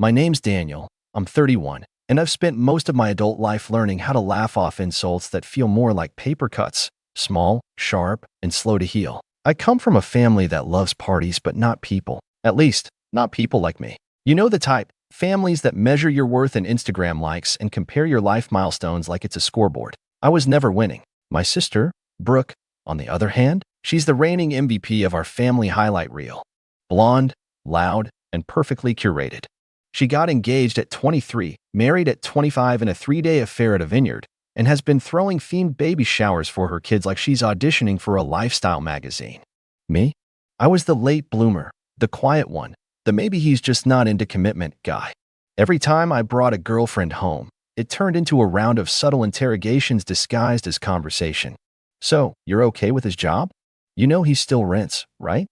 My name's Daniel. I'm 31, and I've spent most of my adult life learning how to laugh off insults that feel more like paper cuts, small, sharp, and slow to heal. I come from a family that loves parties but not people. At least, not people like me. You know the type. Families that measure your worth in Instagram likes and compare your life milestones like it's a scoreboard. I was never winning. My sister, Brooke, on the other hand, she's the reigning MVP of our family highlight reel. Blonde, loud, and perfectly curated. She got engaged at 23, married at 25 in a 3-day affair at a vineyard, and has been throwing themed baby showers for her kids like she's auditioning for a lifestyle magazine. Me? I was the late bloomer, the quiet one, the maybe he's just not into commitment guy. Every time I brought a girlfriend home, it turned into a round of subtle interrogations disguised as conversation. So, you're okay with his job? You know he still rents, right?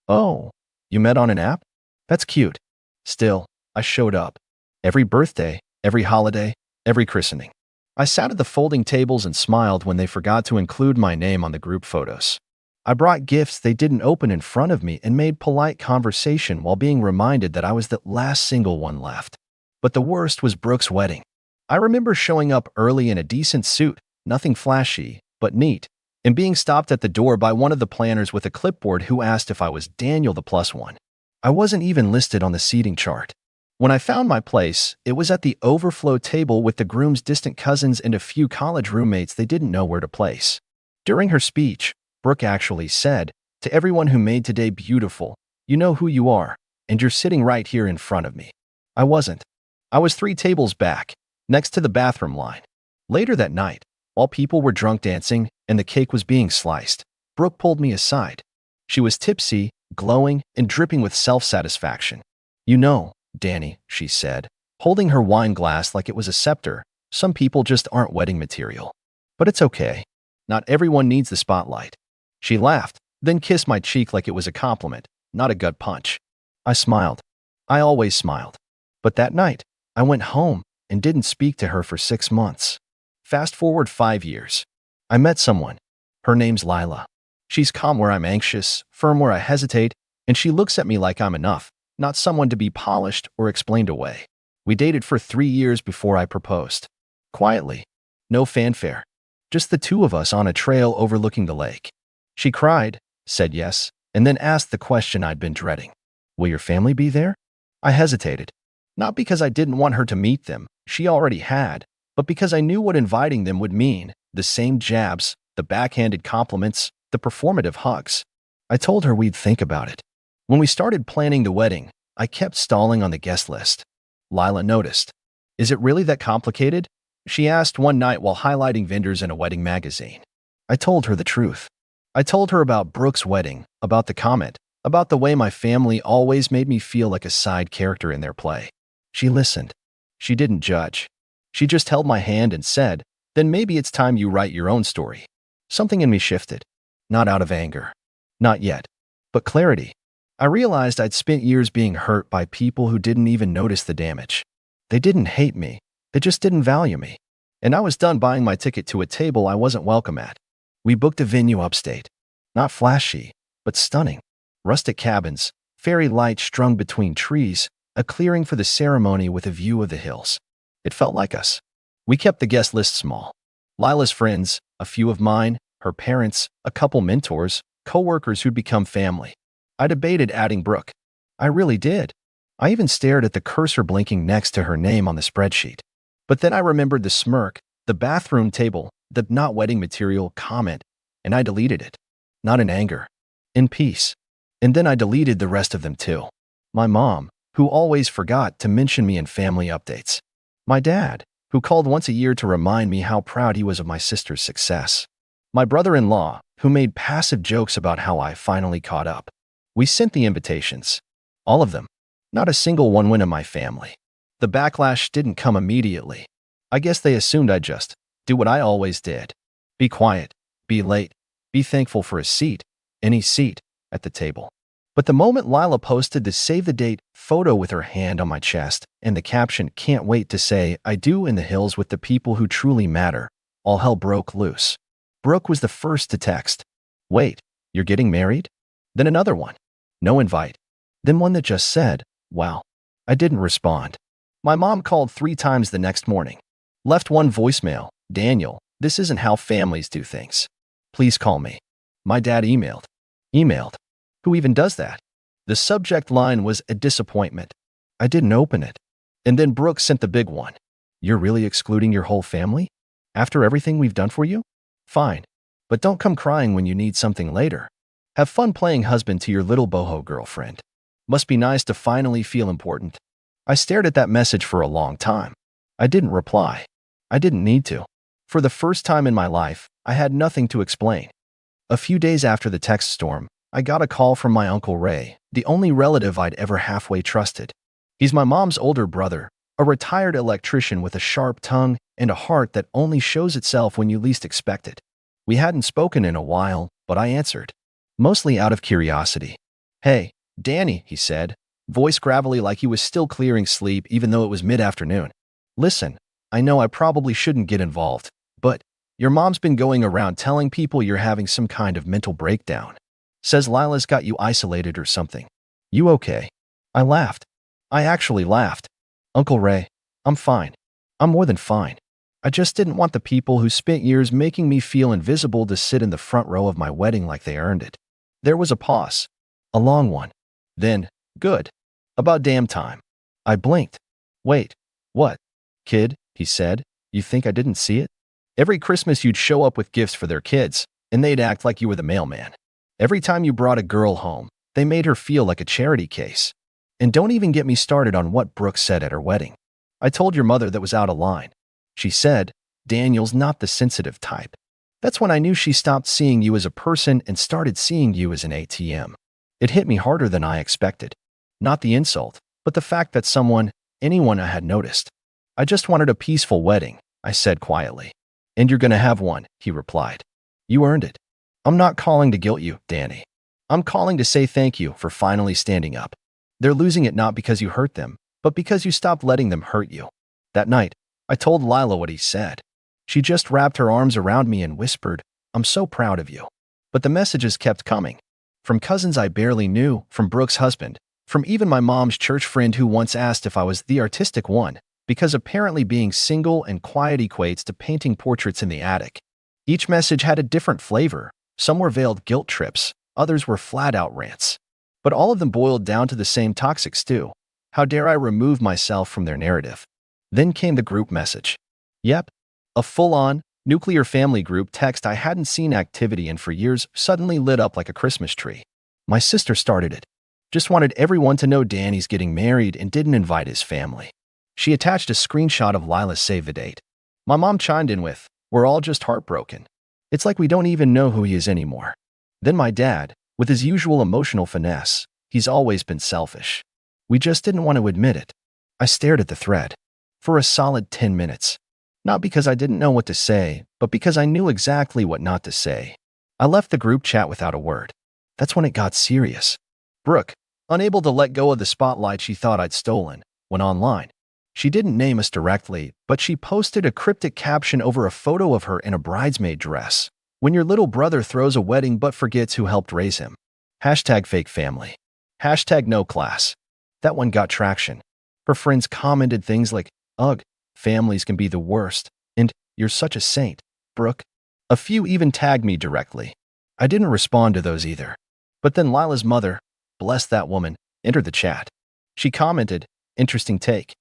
Oh, you met on an app? That's cute. Still, I showed up. Every birthday, every holiday, every christening. I sat at the folding tables and smiled when they forgot to include my name on the group photos. I brought gifts they didn't open in front of me and made polite conversation while being reminded that I was the last single one left. But the worst was Brooke's wedding. I remember showing up early in a decent suit, nothing flashy, but neat, and being stopped at the door by one of the planners with a clipboard who asked if I was Daniel the plus one. I wasn't even listed on the seating chart. When I found my place, it was at the overflow table with the groom's distant cousins and a few college roommates they didn't know where to place. During her speech, Brooke actually said, "To everyone who made today beautiful, you know who you are, and you're sitting right here in front of me." I wasn't. I was 3 tables back, next to the bathroom line. Later that night, while people were drunk dancing and the cake was being sliced, Brooke pulled me aside. She was tipsy, glowing, and dripping with self-satisfaction. "You know, Danny," she said, holding her wine glass like it was a scepter, "some people just aren't wedding material. But it's okay. Not everyone needs the spotlight." She laughed, then kissed my cheek like it was a compliment, not a gut punch. I smiled. I always smiled. But that night, I went home and didn't speak to her for 6 months. Fast forward 5 years. I met someone. Her name's Lila. She's calm where I'm anxious, firm where I hesitate, and she looks at me like I'm enough, not someone to be polished or explained away. We dated for 3 years before I proposed. Quietly. No fanfare. Just the two of us on a trail overlooking the lake. She cried, said yes, and then asked the question I'd been dreading. "Will your family be there?" I hesitated. Not because I didn't want her to meet them, she already had, but because I knew what inviting them would mean, the same jabs, the backhanded compliments, the performative hugs. I told her we'd think about it. When we started planning the wedding, I kept stalling on the guest list. Lila noticed. "Is it really that complicated?" she asked one night while highlighting vendors in a wedding magazine. I told her the truth. I told her about Brooke's wedding, about the comment, about the way my family always made me feel like a side character in their play. She listened. She didn't judge. She just held my hand and said, "Then maybe it's time you write your own story." Something in me shifted. Not out of anger. Not yet. But clarity. I realized I'd spent years being hurt by people who didn't even notice the damage. They didn't hate me. They just didn't value me. And I was done buying my ticket to a table I wasn't welcome at. We booked a venue upstate. Not flashy, but stunning. Rustic cabins, fairy lights strung between trees, a clearing for the ceremony with a view of the hills. It felt like us. We kept the guest list small. Lila's friends, a few of mine, her parents, a couple mentors, co-workers who'd become family. I debated adding Brooke. I really did. I even stared at the cursor blinking next to her name on the spreadsheet. But then I remembered the smirk, the bathroom table, the "not wedding material" comment, and I deleted it. Not in anger. In peace. And then I deleted the rest of them too. My mom, who always forgot to mention me in family updates. My dad, who called once a year to remind me how proud he was of my sister's success. My brother-in-law, who made passive jokes about how I finally caught up. We sent the invitations. All of them. Not a single one went in my family. The backlash didn't come immediately. I guess they assumed I'd just do what I always did. Be quiet, be late, be thankful for a seat, any seat, at the table. But the moment Lila posted the save the date photo with her hand on my chest and the caption, "Can't wait to say I do in the hills with the people who truly matter," all hell broke loose. Brooke was the first to text. "Wait, you're getting married?" Then another one. No invite. Then one that just said, "Wow." I didn't respond. My mom called 3 times the next morning. Left one voicemail. Daniel, this isn't how families do things. Please call me. My dad emailed. Emailed? Who even does that? The subject line was a disappointment. I didn't open it. And then Brooke sent the big one. You're really excluding your whole family? After everything we've done for you? Fine. But don't come crying when you need something later. Have fun playing husband to your little boho girlfriend. Must be nice to finally feel important. I stared at that message for a long time. I didn't reply. I didn't need to. For the first time in my life, I had nothing to explain. A few days after the text storm, I got a call from my Uncle Ray, the only relative I'd ever halfway trusted. He's my mom's older brother, a retired electrician with a sharp tongue and a heart that only shows itself when you least expect it. We hadn't spoken in a while, but I answered, mostly out of curiosity. Hey, Danny, he said, voice gravelly like he was still clearing sleep even though it was mid-afternoon. Listen, I know I probably shouldn't get involved, but your mom's been going around telling people you're having some kind of mental breakdown. Says Lila's got you isolated or something. You okay? I laughed. I actually laughed. Uncle Ray, I'm fine. I'm more than fine. I just didn't want the people who spent years making me feel invisible to sit in the front row of my wedding like they earned it. There was a pause. A long one. Then, good. About damn time. I blinked. Wait, what? Kid, he said, you think I didn't see it? Every Christmas you'd show up with gifts for their kids, and they'd act like you were the mailman. Every time you brought a girl home, they made her feel like a charity case. And don't even get me started on what Brooke said at her wedding. I told your mother that was out of line. She said, Daniel's not the sensitive type. That's when I knew she stopped seeing you as a person and started seeing you as an ATM. It hit me harder than I expected. Not the insult, but the fact that anyone I had noticed. I just wanted a peaceful wedding, I said quietly. And you're gonna have one, he replied. You earned it. I'm not calling to guilt you, Danny. I'm calling to say thank you for finally standing up. They're losing it not because you hurt them, but because you stopped letting them hurt you. That night, I told Lila what he said. She just wrapped her arms around me and whispered, I'm so proud of you. But the messages kept coming. From cousins I barely knew, from Brooke's husband, from even my mom's church friend who once asked if I was the artistic one, because apparently being single and quiet equates to painting portraits in the attic. Each message had a different flavor. Some were veiled guilt trips, others were flat-out rants. But all of them boiled down to the same toxic stew. How dare I remove myself from their narrative? Then came the group message. Yep, a full-on, nuclear family group text I hadn't seen activity in for years suddenly lit up like a Christmas tree. My sister started it. Just wanted everyone to know Danny's getting married and didn't invite his family. She attached a screenshot of Lila's save the date. My mom chimed in with, we're all just heartbroken. It's like we don't even know who he is anymore. Then my dad, with his usual emotional finesse, he's always been selfish. We just didn't want to admit it. I stared at the thread. For a solid 10 minutes. Not because I didn't know what to say, but because I knew exactly what not to say. I left the group chat without a word. That's when it got serious. Brooke, unable to let go of the spotlight she thought I'd stolen, went online. She didn't name us directly, but she posted a cryptic caption over a photo of her in a bridesmaid dress. When your little brother throws a wedding but forgets who helped raise him. Hashtag fake family. Hashtag no class. That one got traction. Her friends commented things like, ugh, families can be the worst, and you're such a saint, Brooke. A few even tagged me directly. I didn't respond to those either. But then Lila's mother, bless that woman, entered the chat. She commented, interesting take.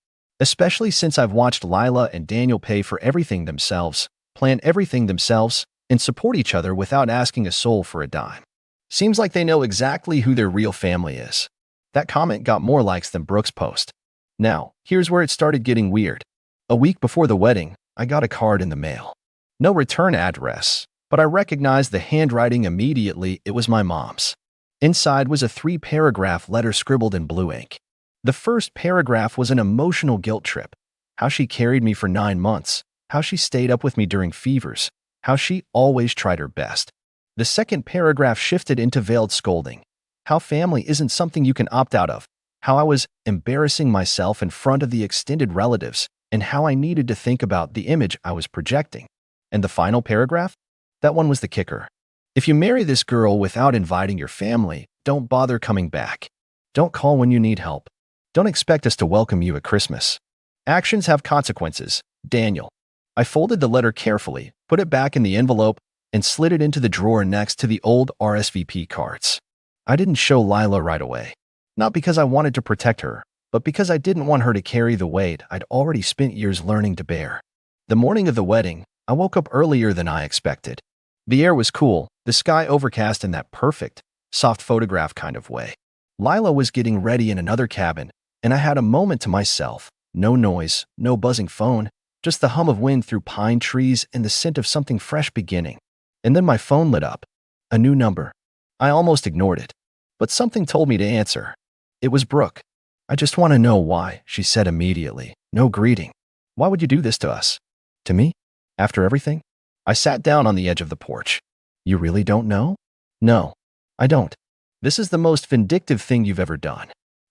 Especially since I've watched Lila and Daniel pay for everything themselves, plan everything themselves, and support each other without asking a soul for a dime. Seems like they know exactly who their real family is. That comment got more likes than Brooke's post. Now, here's where it started getting weird. A week before the wedding, I got a card in the mail. No return address, but I recognized the handwriting immediately. It was my mom's. Inside was a 3-paragraph letter scribbled in blue ink. The first paragraph was an emotional guilt trip. How she carried me for 9 months, how she stayed up with me during fevers, how she always tried her best. The second paragraph shifted into veiled scolding. How family isn't something you can opt out of. How I was embarrassing myself in front of the extended relatives, and how I needed to think about the image I was projecting. And the final paragraph? That one was the kicker. If you marry this girl without inviting your family, don't bother coming back. Don't call when you need help. Don't expect us to welcome you at Christmas. Actions have consequences, Daniel. I folded the letter carefully, put it back in the envelope, and slid it into the drawer next to the old RSVP cards. I didn't show Lila right away. Not because I wanted to protect her, but because I didn't want her to carry the weight I'd already spent years learning to bear. The morning of the wedding, I woke up earlier than I expected. The air was cool, the sky overcast in that perfect, soft photograph kind of way. Lila was getting ready in another cabin, and I had a moment to myself. No noise, no buzzing phone, just the hum of wind through pine trees and the scent of something fresh beginning. And then my phone lit up. A new number. I almost ignored it. But something told me to answer. It was Brooke. I just want to know why, she said immediately. No greeting. Why would you do this to us? To me? After everything? I sat down on the edge of the porch. You really don't know? No, I don't. This is the most vindictive thing you've ever done.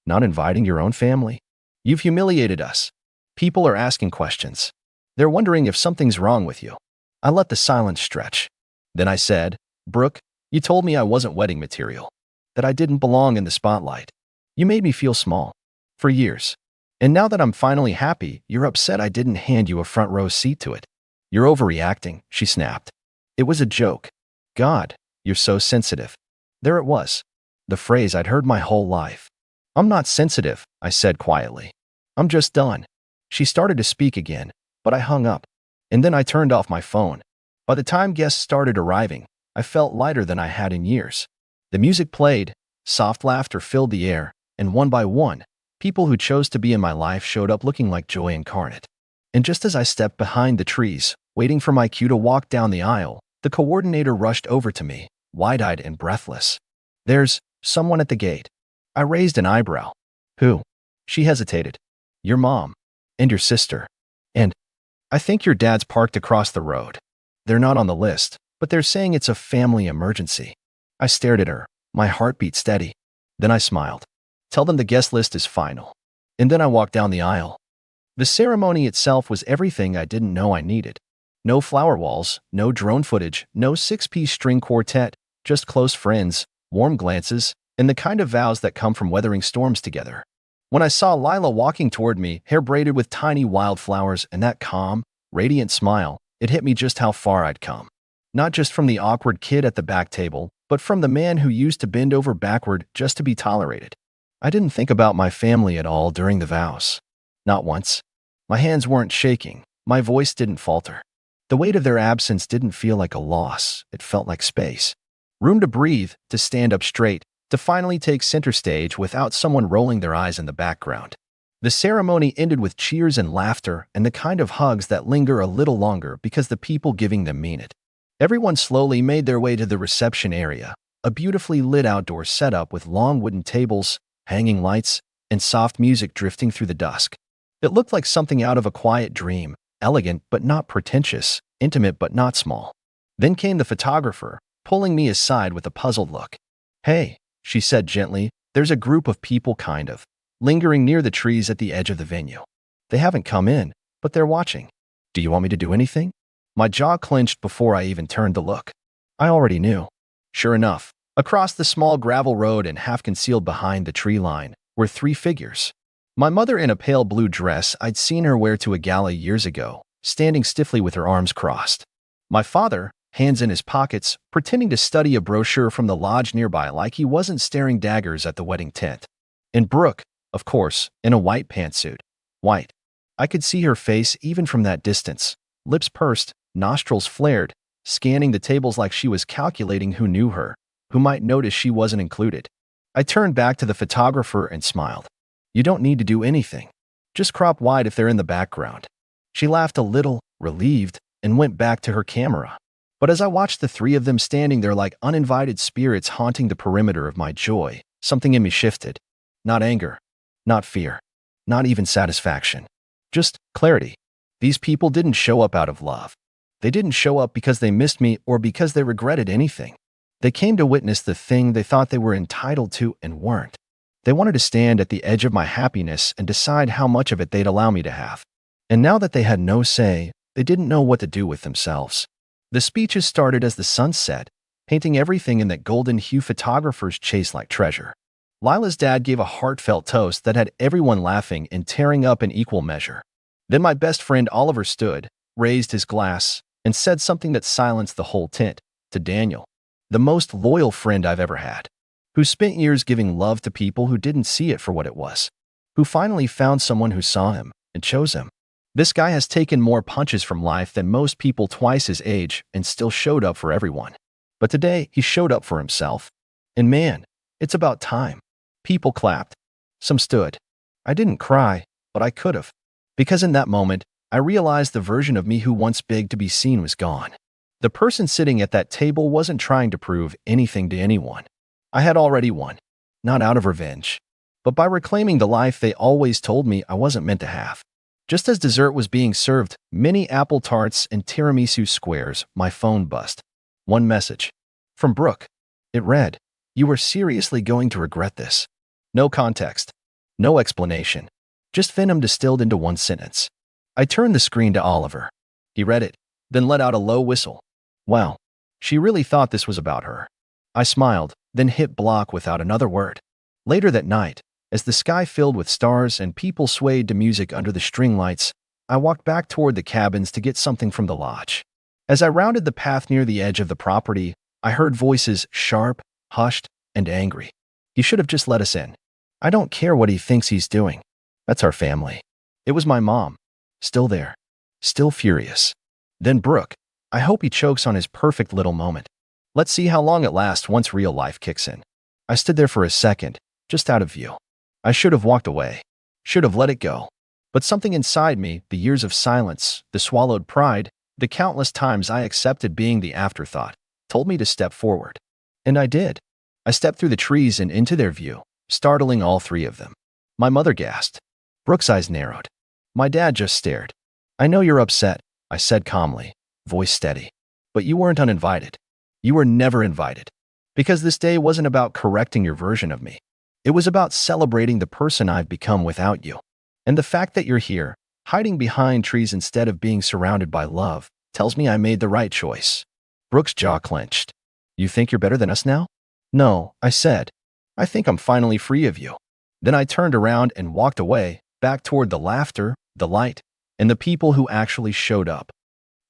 Not inviting your own family. You've humiliated us. People are asking questions. They're wondering if something's wrong with you. I let the silence stretch. Then I said, Brooke, you told me I wasn't wedding material, that I didn't belong in the spotlight. You made me feel small. For years. And now that I'm finally happy, you're upset I didn't hand you a front row seat to it. You're overreacting, she snapped. It was a joke. God, you're so sensitive. There it was. The phrase I'd heard my whole life. I'm not sensitive, I said quietly. I'm just done. She started to speak again, but I hung up. And then I turned off my phone. By the time guests started arriving, I felt lighter than I had in years. The music played, soft laughter filled the air, and one by one, people who chose to be in my life showed up looking like joy incarnate. And just as I stepped behind the trees, waiting for my cue to walk down the aisle, the coordinator rushed over to me, wide-eyed and breathless. There's someone at the gate. I raised an eyebrow. Who? She hesitated. Your mom. And your sister. And I think your dad's parked across the road. They're not on the list, but they're saying it's a family emergency. I stared at her, my heartbeat steady. Then I smiled. Tell them the guest list is final. And then I walked down the aisle. The ceremony itself was everything I didn't know I needed. No flower walls, no drone footage, no six-piece string quartet, just close friends, warm glances, and the kind of vows that come from weathering storms together. When I saw Lila walking toward me, hair braided with tiny wildflowers and that calm, radiant smile, it hit me just how far I'd come. Not just from the awkward kid at the back table, but from the man who used to bend over backward just to be tolerated. I didn't think about my family at all during the vows. Not once. My hands weren't shaking. My voice didn't falter. The weight of their absence didn't feel like a loss. It felt like space. Room to breathe, to stand up straight, to finally take center stage without someone rolling their eyes in the background. The ceremony ended with cheers and laughter and the kind of hugs that linger a little longer because the people giving them mean it. Everyone slowly made their way to the reception area, a beautifully lit outdoor setup with long wooden tables, hanging lights, and soft music drifting through the dusk. It looked like something out of a quiet dream, elegant but not pretentious, intimate but not small. Then came the photographer, pulling me aside with a puzzled look. Hey, she said gently, there's a group of people kind of lingering near the trees at the edge of the venue. They haven't come in, but they're watching. Do you want me to do anything? My jaw clenched before I even turned to look. I already knew. Sure enough, across the small gravel road and half concealed behind the tree line were three figures. My mother in a pale blue dress I'd seen her wear to a gala years ago, standing stiffly with her arms crossed. My father, hands in his pockets, pretending to study a brochure from the lodge nearby like he wasn't staring daggers at the wedding tent. And Brooke, of course, in a white pantsuit. White. I could see her face even from that distance, lips pursed, nostrils flared, scanning the tables like she was calculating who knew her, who might notice she wasn't included. I turned back to the photographer and smiled. You don't need to do anything. Just crop wide if they're in the background. She laughed a little, relieved, and went back to her camera. But as I watched the three of them standing there like uninvited spirits haunting the perimeter of my joy, something in me shifted. Not anger. Not fear. Not even satisfaction. Just clarity. These people didn't show up out of love. They didn't show up because they missed me or because they regretted anything. They came to witness the thing they thought they were entitled to and weren't. They wanted to stand at the edge of my happiness and decide how much of it they'd allow me to have. And now that they had no say, they didn't know what to do with themselves. The speeches started as the sun set, painting everything in that golden hue photographers chase like treasure. Lila's dad gave a heartfelt toast that had everyone laughing and tearing up in equal measure. Then my best friend Oliver stood, raised his glass, and said something that silenced the whole tent, to Daniel, the most loyal friend I've ever had, who spent years giving love to people who didn't see it for what it was, who finally found someone who saw him and chose him. This guy has taken more punches from life than most people twice his age and still showed up for everyone. But today, he showed up for himself. And man, it's about time. People clapped. Some stood. I didn't cry, but I could have. Because in that moment, I realized the version of me who once begged to be seen was gone. The person sitting at that table wasn't trying to prove anything to anyone. I had already won. Not out of revenge, but by reclaiming the life they always told me I wasn't meant to have. Just as dessert was being served, mini apple tarts and tiramisu squares, my phone buzzed. One message. From Brooke. It read, "You are seriously going to regret this." No context. No explanation. Just venom distilled into one sentence. I turned the screen to Oliver. He read it, then let out a low whistle. Wow. She really thought this was about her. I smiled, then hit block without another word. Later that night, as the sky filled with stars and people swayed to music under the string lights, I walked back toward the cabins to get something from the lodge. As I rounded the path near the edge of the property, I heard voices sharp, hushed, and angry. He should have just let us in. I don't care what he thinks he's doing. That's our family. It was my mom. Still there. Still furious. Then Brooke. I hope he chokes on his perfect little moment. Let's see how long it lasts once real life kicks in. I stood there for a second, just out of view. I should have walked away. Should have let it go. But something inside me, the years of silence, the swallowed pride, the countless times I accepted being the afterthought, told me to step forward. And I did. I stepped through the trees and into their view, startling all three of them. My mother gasped. Brooke's eyes narrowed. My dad just stared. I know you're upset, I said calmly, voice steady. But you weren't uninvited. You were never invited. Because this day wasn't about correcting your version of me. It was about celebrating the person I've become without you. And the fact that you're here, hiding behind trees instead of being surrounded by love, tells me I made the right choice. Brooke's jaw clenched. You think you're better than us now? No, I said. I think I'm finally free of you. Then I turned around and walked away, back toward the laughter, the light, and the people who actually showed up.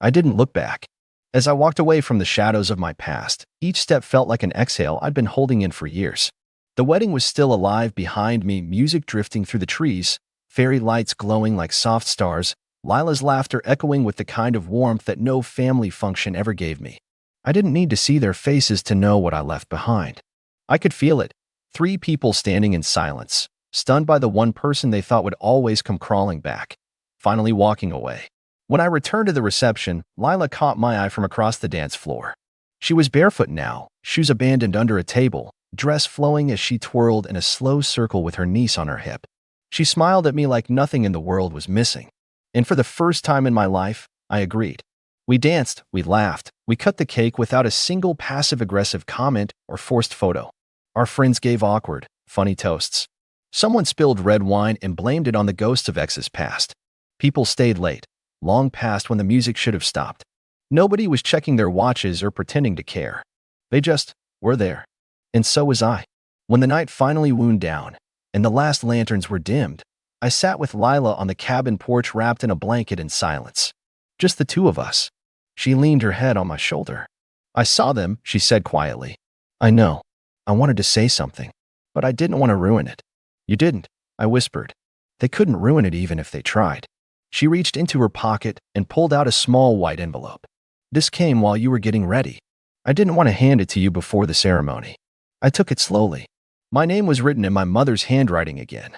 I didn't look back. As I walked away from the shadows of my past, each step felt like an exhale I'd been holding in for years. The wedding was still alive behind me, music drifting through the trees, fairy lights glowing like soft stars, Lila's laughter echoing with the kind of warmth that no family function ever gave me. I didn't need to see their faces to know what I left behind. I could feel it. 3 people standing in silence, stunned by the one person they thought would always come crawling back, finally walking away. When I returned to the reception, Lila caught my eye from across the dance floor. She was barefoot now, shoes abandoned under a table, dress flowing as she twirled in a slow circle with her niece on her hip. She smiled at me like nothing in the world was missing. And for the first time in my life, I agreed. We danced, we laughed, we cut the cake without a single passive-aggressive comment or forced photo. Our friends gave awkward, funny toasts. Someone spilled red wine and blamed it on the ghosts of exes past. People stayed late, long past when the music should have stopped. Nobody was checking their watches or pretending to care. They just were there. And so was I. When the night finally wound down, and the last lanterns were dimmed, I sat with Lila on the cabin porch wrapped in a blanket in silence. Just the two of us. She leaned her head on my shoulder. I saw them, she said quietly. I know. I wanted to say something, but I didn't want to ruin it. You didn't, I whispered. They couldn't ruin it even if they tried. She reached into her pocket and pulled out a small white envelope. This came while you were getting ready. I didn't want to hand it to you before the ceremony. I took it slowly. My name was written in my mother's handwriting again.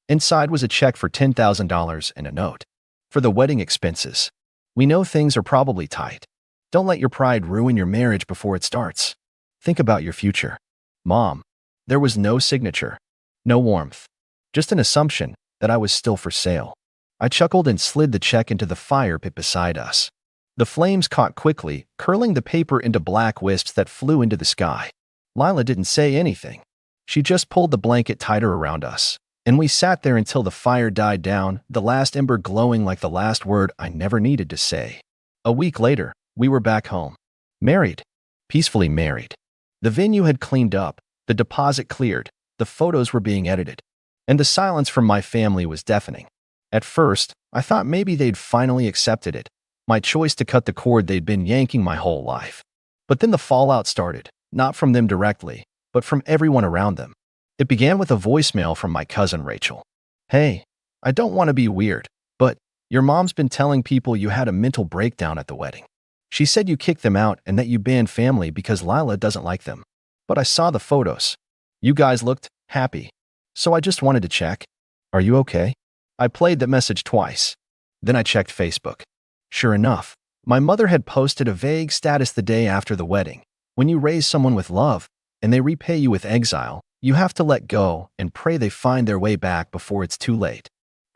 Inside was a check for $10,000 and a note. For the wedding expenses. We know things are probably tight. Don't let your pride ruin your marriage before it starts. Think about your future. Mom. There was no signature. No warmth. Just an assumption that I was still for sale. I chuckled and slid the check into the fire pit beside us. The flames caught quickly, curling the paper into black wisps that flew into the sky. Lila didn't say anything. She just pulled the blanket tighter around us, and we sat there until the fire died down, the last ember glowing like the last word I never needed to say. A week later, we were back home. Married. Peacefully married. The venue had cleaned up, the deposit cleared, the photos were being edited, and the silence from my family was deafening. At first, I thought maybe they'd finally accepted it, my choice to cut the cord they'd been yanking my whole life. But then the fallout started, not from them directly, but from everyone around them. It began with a voicemail from my cousin Rachel. "Hey, I don't want to be weird, but your mom's been telling people you had a mental breakdown at the wedding. She said you kicked them out and that you banned family because Lila doesn't like them. But I saw the photos. You guys looked happy. So I just wanted to check. Are you okay?" I played the message twice. Then I checked Facebook. Sure enough, my mother had posted a vague status the day after the wedding. When you raise someone with love and they repay you with exile, you have to let go and pray they find their way back before it's too late.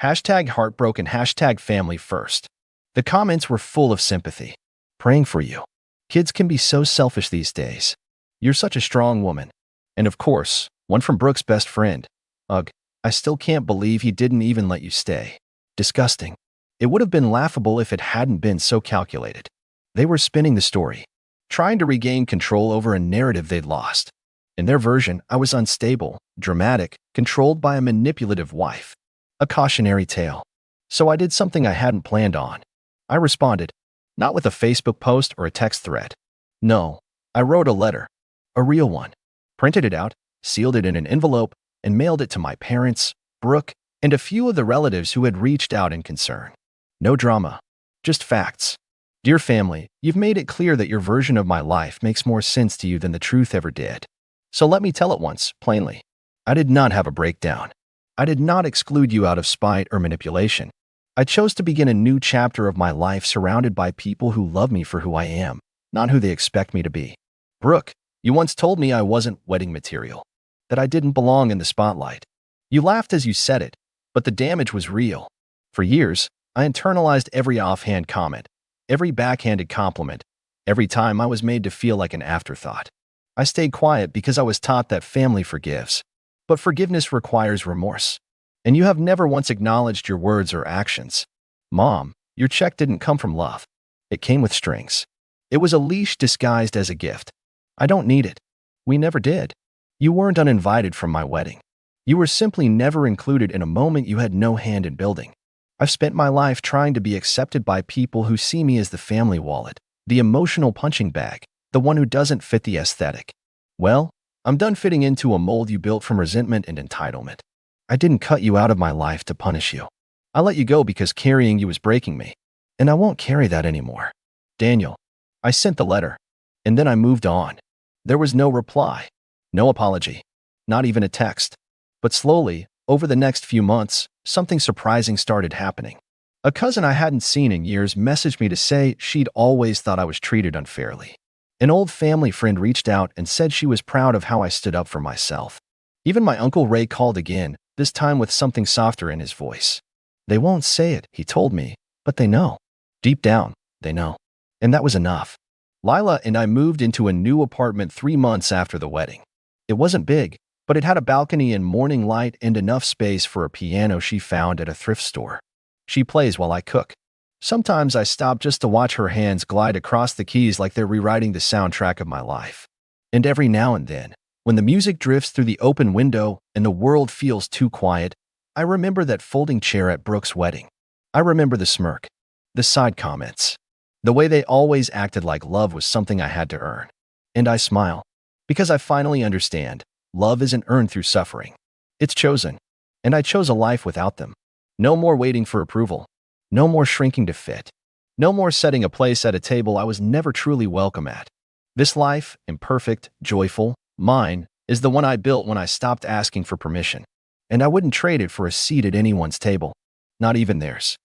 #heartbroken, #family first. The comments were full of sympathy. Praying for you. Kids can be so selfish these days. You're such a strong woman. And of course, one from Brooke's best friend. Ugh, I still can't believe he didn't even let you stay. Disgusting. It would have been laughable if it hadn't been so calculated. They were spinning the story, trying to regain control over a narrative they'd lost. In their version, I was unstable, dramatic, controlled by a manipulative wife. A cautionary tale. So I did something I hadn't planned on. I responded, not with a Facebook post or a text thread. No, I wrote a letter. A real one. Printed it out, sealed it in an envelope, and mailed it to my parents, Brooke, and a few of the relatives who had reached out in concern. No drama. Just facts. Dear family, you've made it clear that your version of my life makes more sense to you than the truth ever did. So let me tell it once, plainly. I did not have a breakdown. I did not exclude you out of spite or manipulation. I chose to begin a new chapter of my life surrounded by people who love me for who I am, not who they expect me to be. Brooke, you once told me I wasn't wedding material, that I didn't belong in the spotlight. You laughed as you said it, but the damage was real. For years, I internalized every offhand comment, every backhanded compliment, every time I was made to feel like an afterthought. I stayed quiet because I was taught that family forgives. But forgiveness requires remorse. And you have never once acknowledged your words or actions. Mom, your check didn't come from love. It came with strings. It was a leash disguised as a gift. I don't need it. We never did. You weren't uninvited from my wedding. You were simply never included in a moment you had no hand in building. I've spent my life trying to be accepted by people who see me as the family wallet, the emotional punching bag, the one who doesn't fit the aesthetic. Well, I'm done fitting into a mold you built from resentment and entitlement. I didn't cut you out of my life to punish you. I let you go because carrying you was breaking me. And I won't carry that anymore. Daniel, I sent the letter. And then I moved on. There was no reply. No apology. Not even a text. But slowly, over the next few months, something surprising started happening. A cousin I hadn't seen in years messaged me to say she'd always thought I was treated unfairly. An old family friend reached out and said she was proud of how I stood up for myself. Even my Uncle Ray called again, this time with something softer in his voice. They won't say it, he told me, but they know. Deep down, they know. And that was enough. Lila and I moved into a new apartment 3 months after the wedding. It wasn't big, but it had a balcony and morning light and enough space for a piano she found at a thrift store. She plays while I cook. Sometimes I stop just to watch her hands glide across the keys like they're rewriting the soundtrack of my life. And every now and then, when the music drifts through the open window and the world feels too quiet, I remember that folding chair at Brooke's wedding. I remember the smirk, the side comments, the way they always acted like love was something I had to earn. And I smile, because I finally understand, love isn't earned through suffering. It's chosen. And I chose a life without them. No more waiting for approval. No more shrinking to fit. No more setting a place at a table I was never truly welcome at. This life, imperfect, joyful, mine, is the one I built when I stopped asking for permission. And I wouldn't trade it for a seat at anyone's table. Not even theirs.